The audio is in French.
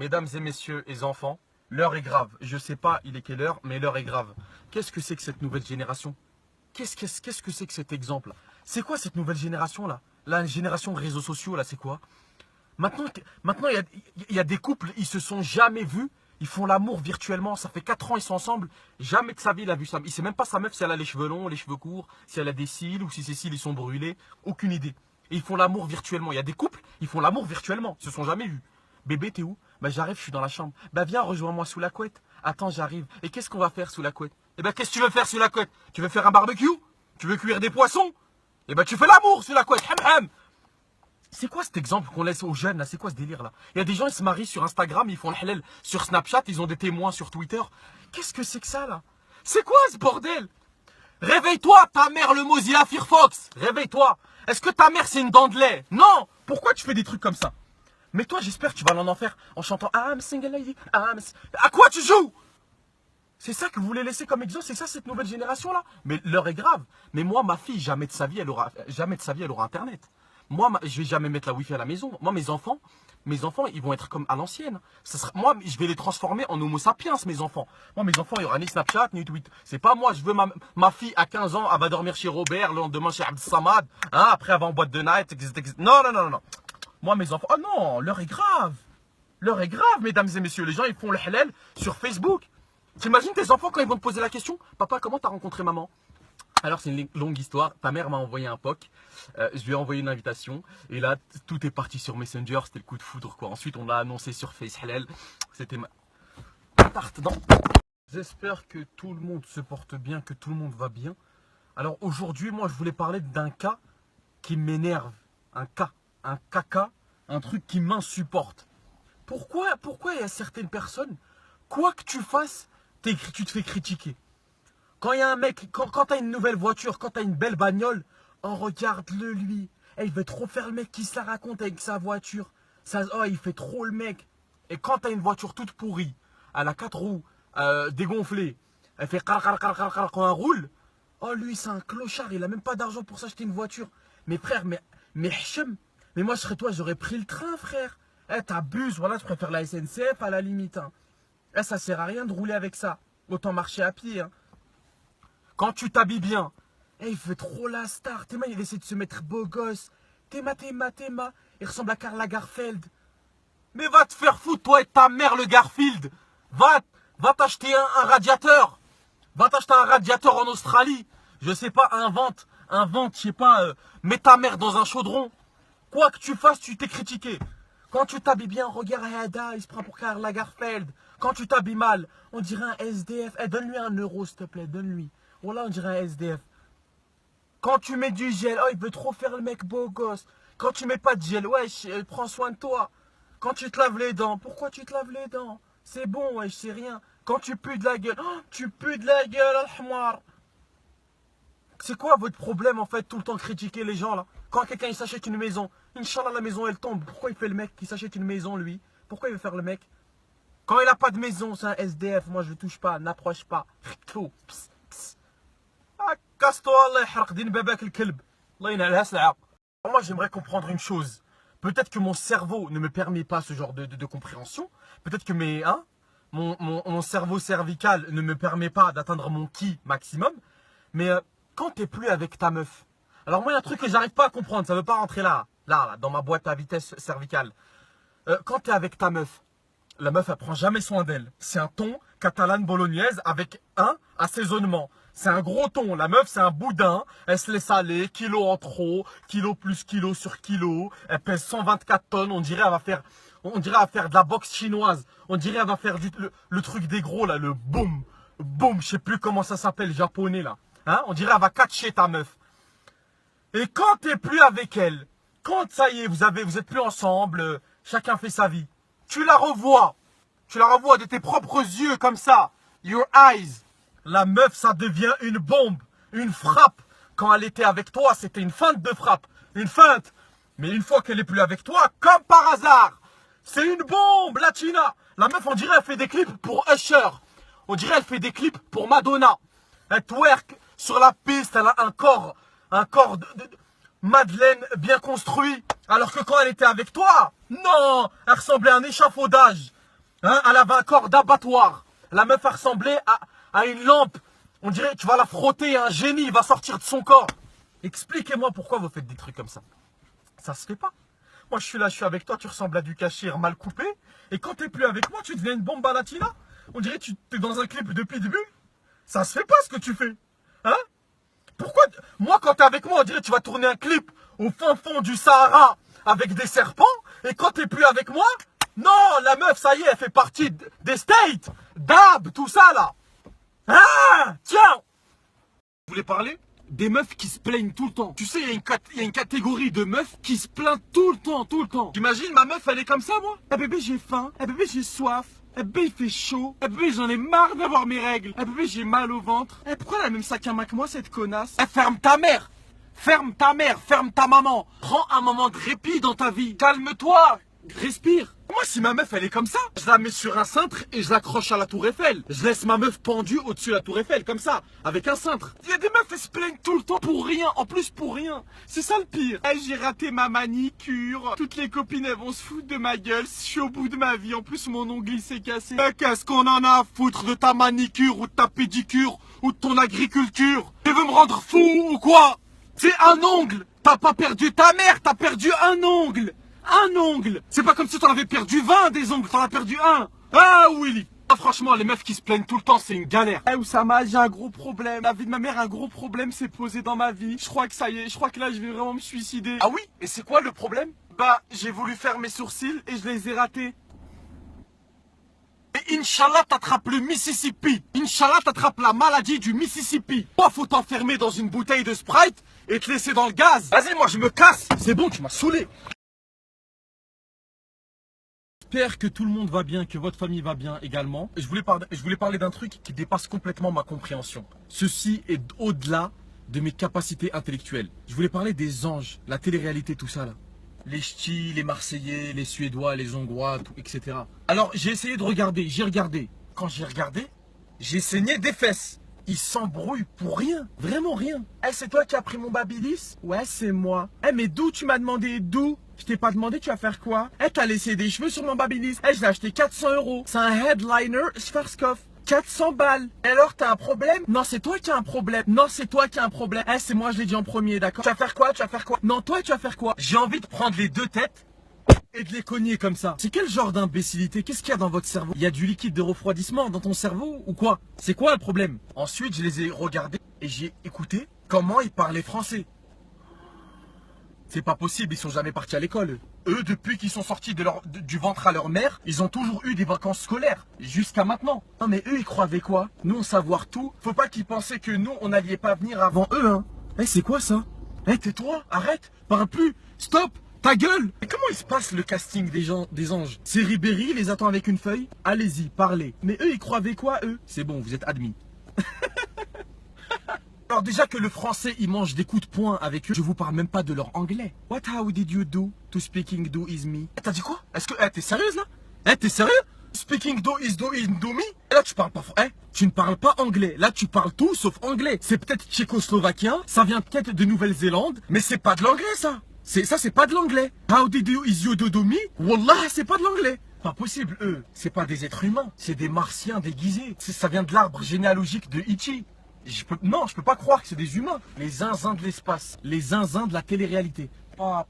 Mesdames et messieurs les enfants, l'heure est grave. Je sais pas il est quelle heure, mais l'heure est grave. Qu'est-ce que c'est que cette nouvelle génération? Qu'est-ce que c'est que cet exemple? C'est quoi cette nouvelle génération là? La génération réseaux sociaux là, c'est quoi? Maintenant il y a des couples, ils se sont jamais vus. Ils font l'amour virtuellement. Ça fait 4 ans ils sont ensemble. Jamais de sa vie il a vu ça. Il sait même pas sa meuf si elle a les cheveux longs, les cheveux courts, si elle a des cils ou si ses cils ils sont brûlés. Aucune idée. Et ils font l'amour virtuellement. Il y a des couples, ils font l'amour virtuellement. Ils se sont jamais vus. Bébé, t'es où? Bah j'arrive, je suis dans la chambre. Bah viens, rejoins-moi sous la couette. Attends, j'arrive. Et qu'est-ce qu'on va faire sous la couette? Eh ben qu'est-ce que tu veux faire sous la couette? Tu veux faire un barbecue? Tu veux cuire des poissons? Eh ben tu fais l'amour sous la couette. Ham ham. C'est quoi cet exemple qu'on laisse aux jeunes là? C'est quoi ce délire là? Il y a des gens ils se marient sur Instagram, ils font le halal sur Snapchat, ils ont des témoins sur Twitter. Qu'est-ce que c'est que ça là? C'est quoi ce bordel? Réveille-toi, ta mère le Mozilla Firefox. Réveille-toi. Est-ce que ta mère c'est une dent de lait? Non. Pourquoi tu fais des trucs comme ça? Mais toi j'espère que tu vas en enfer en chantant I'm single lady. À quoi tu joues? C'est ça que vous voulez laisser comme exemple? C'est ça cette nouvelle génération là? Mais l'heure est grave. Mais moi ma fille jamais de sa vie elle aura internet. Moi, je vais jamais mettre la wifi à la maison. Moi, mes enfants, ils vont être comme à l'ancienne. Moi, je vais les transformer en homo sapiens, mes enfants. Moi, mes enfants, il y aura ni Snapchat, ni Twitter. C'est pas moi, je veux ma fille à 15 ans, elle va dormir chez Robert, le lendemain chez Abd Samad, hein, après elle va en boîte de night, etc. Non, non, non, non. Moi, mes enfants, oh non, l'heure est grave. L'heure est grave, mesdames et messieurs. Les gens, ils font le halal sur Facebook. T'imagines tes enfants quand ils vont te poser la question, papa, comment t'as rencontré maman? Alors c'est une longue histoire, ta mère m'a envoyé un POC, je lui ai envoyé une invitation et là tout est parti sur Messenger, c'était le coup de foudre quoi. Ensuite on l'a annoncé sur Face Halal, c'était ma tarte dans. J'espère que tout le monde se porte bien, que tout le monde va bien. Alors aujourd'hui moi je voulais parler d'un cas qui m'énerve, un caca, un truc qui m'insupporte. Pourquoi il y a certaines personnes, quoi que tu fasses, tu te fais critiquer? Quand il y a un mec, quand t'as une nouvelle voiture, quand t'as une belle bagnole, oh regarde-le lui. Eh, il veut trop faire le mec qui se la raconte avec sa voiture. Oh, il fait trop le mec. Et quand t'as une voiture toute pourrie, elle a 4 roues, dégonflées, elle fait quand elle roule, oh lui c'est un clochard, il a même pas d'argent pour s'acheter une voiture. Mais frère, mais Hichem, mais moi je serais toi, j'aurais pris le train frère. Eh t'abuses, voilà, je préfère la SNCF à la limite. Hein. Eh ça sert à rien de rouler avec ça. Autant marcher à pied. Hein. Quand tu t'habilles bien, il fait trop la star. Théma, il essaie de se mettre beau gosse. Théma. Il ressemble à Karl Lagerfeld. Mais va te faire foutre, toi et ta mère, le Garfield. Va t'acheter un radiateur. Va t'acheter un radiateur en Australie. Je sais pas, invente, je sais pas, mets ta mère dans un chaudron. Quoi que tu fasses, tu t'es critiqué. Quand tu t'habilles bien, regarde Hada, il se prend pour Karl Lagerfeld. Quand tu t'habilles mal, on dirait un SDF. Donne-lui un euro, s'il te plaît, donne-lui. Voilà, on dirait un SDF. Quand tu mets du gel, oh, il veut trop faire le mec beau gosse. Quand tu mets pas de gel, wesh, prends soin de toi. Quand tu te laves les dents, pourquoi tu te laves les dents? C'est bon, wesh, c'est rien. Quand tu pues de la gueule, oh, tu pues de la gueule, al-hmar. C'est quoi votre problème en fait, tout le temps critiquer les gens là? Quand quelqu'un il s'achète une maison, Inch'Allah la maison elle tombe. Pourquoi il fait le mec qui s'achète une maison lui? Pourquoi il veut faire le mec? Quand il a pas de maison, c'est un SDF, moi je touche pas, n'approche pas. Casse-toi, Allah يحرق دين باباك الكلب. الله ينعلها سلعة. Moi, j'aimerais comprendre une chose. Peut-être que mon cerveau ne me permet pas ce genre de compréhension. Peut-être que mon cerveau cervical ne me permet pas d'atteindre mon ki maximum. Mais quand t'es plus avec ta meuf. Alors moi, il y a un truc que j'arrive pas à comprendre. Ça veut pas rentrer là, dans ma boîte à vitesse cervicale. Quand t'es avec ta meuf, la meuf, elle prend jamais soin d'elle. C'est un thon catalane bolognaise avec un assaisonnement. C'est un gros thon. La meuf, c'est un boudin. Elle se laisse aller, kilo en trop, kilo plus kilo sur kilo. Elle pèse 124 tonnes. On dirait elle va faire de la boxe chinoise. On dirait elle va faire le truc des gros là, le boum, boum. Je sais plus comment ça s'appelle japonais là. Hein? On dirait elle va catcher ta meuf. Et quand t'es plus avec elle, quand ça y est, vous êtes plus ensemble, chacun fait sa vie. Tu la revois de tes propres yeux comme ça. Your eyes. La meuf, ça devient une bombe, une frappe. Quand elle était avec toi, c'était une feinte de frappe, une feinte. Mais une fois qu'elle est plus avec toi, comme par hasard, c'est une bombe, Latina. La meuf, on dirait, elle fait des clips pour Usher. On dirait, elle fait des clips pour Madonna. Elle twerk sur la piste, elle a un corps de Madeleine bien construit. Alors que quand elle était avec toi, non, elle ressemblait à un échafaudage. Hein, elle avait un corps d'abattoir. La meuf a ressemblé à une lampe. On dirait que tu vas la frotter, un génie va sortir de son corps. Expliquez-moi pourquoi vous faites des trucs comme ça. Ça se fait pas. Moi je suis là, je suis avec toi, tu ressembles à du cachir mal coupé. Et quand t'es plus avec moi, tu deviens une bomba latina. On dirait que tu es dans un clip de Pitbull. Ça se fait pas ce que tu fais. Hein? Pourquoi moi quand t'es avec moi, on dirait que tu vas tourner un clip au fin fond du Sahara avec des serpents. Et quand t'es plus avec moi, non, la meuf, ça y est, elle fait partie des States, Dab, tout ça là. Ah, tiens. Vous voulez parler des meufs qui se plaignent tout le temps. Tu sais, il y a une catégorie de meufs qui se plaignent tout le temps, tout le temps. T'imagines, ma meuf, elle est comme ça, moi? Eh bébé, j'ai faim. Eh bébé, j'ai soif. Eh bébé, il fait chaud. Eh bébé, j'en ai marre d'avoir mes règles. Eh bébé, j'ai mal au ventre. Eh, pourquoi elle a le même sac à main que moi, cette connasse? Eh, ferme ta mère. Ferme ta mère, ferme ta maman. Prends un moment de répit dans ta vie. Calme-toi. Respire. Moi, si ma meuf, elle est comme ça, je la mets sur un cintre et je l'accroche à la tour Eiffel. Je laisse ma meuf pendue au-dessus de la tour Eiffel, comme ça, avec un cintre. Il y a des meufs, elles se plaignent tout le temps pour rien. En plus, pour rien. C'est ça le pire. Eh, j'ai raté ma manicure. Toutes les copines, elles vont se foutre de ma gueule. Je suis au bout de ma vie. En plus, mon ongle, il s'est cassé. Eh, qu'est-ce qu'on en a à foutre de ta manicure ou de ta pédicure ou de ton agriculture? Tu veux me rendre fou ou quoi? C'est un ongle. T'as pas perdu ta mère, t'as perdu un ongle. Un ongle. C'est pas comme si t'en avais perdu 20 des ongles, t'en as perdu un. Ah Willy. Ah, franchement, les meufs qui se plaignent tout le temps, c'est une galère. Eh Oussama, j'ai un gros problème. La vie de ma mère, un gros problème s'est posé dans ma vie. Je crois que ça y est, je crois que là, je vais vraiment me suicider. Ah oui? Et c'est quoi le problème? Bah, j'ai voulu faire mes sourcils et je les ai ratés. Et Inch'Allah, t'attrapes le Mississippi. Inch'Allah, t'attrapes la maladie du Mississippi. Toi, faut t'enfermer dans une bouteille de Sprite et te laisser dans le gaz. Vas-y, moi, je me casse. C'est bon, tu m'as saoulé. J'espère que tout le monde va bien, que votre famille va bien également. Je voulais parler d'un truc qui dépasse complètement ma compréhension. Ceci est au-delà de mes capacités intellectuelles. Je voulais parler des anges, la télé-réalité, tout ça là. Les ch'tis, les Marseillais, les Suédois, les Hongrois, tout, etc. Alors j'ai essayé de regarder, j'ai regardé. Quand j'ai regardé, j'ai saigné des fesses. Ils s'embrouillent pour rien, vraiment rien. Eh, c'est toi qui as pris mon babyliss? Ouais, c'est moi. Eh, mais d'où tu m'as demandé? D'où? Je t'ai pas demandé, tu vas faire quoi? Eh, t'as laissé des cheveux sur mon babyliss. Eh, je l'ai acheté 400 €. C'est un headliner Schwarzkopf. 400 balles. Et alors, t'as un problème? Non, c'est toi qui as un problème. Non, c'est toi qui as un problème. Eh, c'est moi, je l'ai dit en premier, d'accord? Tu vas faire quoi? Tu vas faire quoi? Non, toi, tu vas faire quoi? J'ai envie de prendre les deux têtes et de les cogner comme ça. C'est quel genre d'imbécilité? Qu'est-ce qu'il y a dans votre cerveau? Il y a du liquide de refroidissement dans ton cerveau ou quoi? C'est quoi le problème? Ensuite, je les ai regardés et j'ai écouté comment ils parlaient français. C'est pas possible, ils sont jamais partis à l'école. Eux, depuis qu'ils sont sortis du ventre à leur mère, ils ont toujours eu des vacances scolaires. Jusqu'à maintenant. Non mais eux, ils croyaient quoi? Nous, on savoir tout. Faut pas qu'ils pensaient que nous, on n'allait pas venir avant eux, hein. Eh, c'est quoi ça? Eh, tais-toi, arrête, parle plus, stop, ta gueule. Et comment il se passe le casting des anges? C'est Ribéry, il les attend avec une feuille. Allez-y, parlez. Mais eux, ils croyaient quoi, eux? C'est bon, vous êtes admis. Alors déjà que le français, il mange des coups de poing avec eux, je vous parle même pas de leur anglais. What how did you do to speaking do is me? Eh, t'as dit quoi? Est-ce que t'es sérieuse là? Eh, t'es sérieux? Speaking do is do me? Et là tu parles pas tu ne parles pas anglais. Là tu parles tout sauf anglais. C'est peut-être tchécoslovaquien, ça vient peut-être de Nouvelle-Zélande, mais c'est pas de l'anglais ça. C'est pas de l'anglais. How did you is you do me? Wallah, c'est pas de l'anglais. Pas possible, eux. C'est pas des êtres humains, c'est des martiens déguisés. Ça vient de l'arbre généalogique de Ichi. Non, je peux pas croire que c'est des humains. Les zinzins de l'espace. Les zinzins de la télé-réalité. Pa.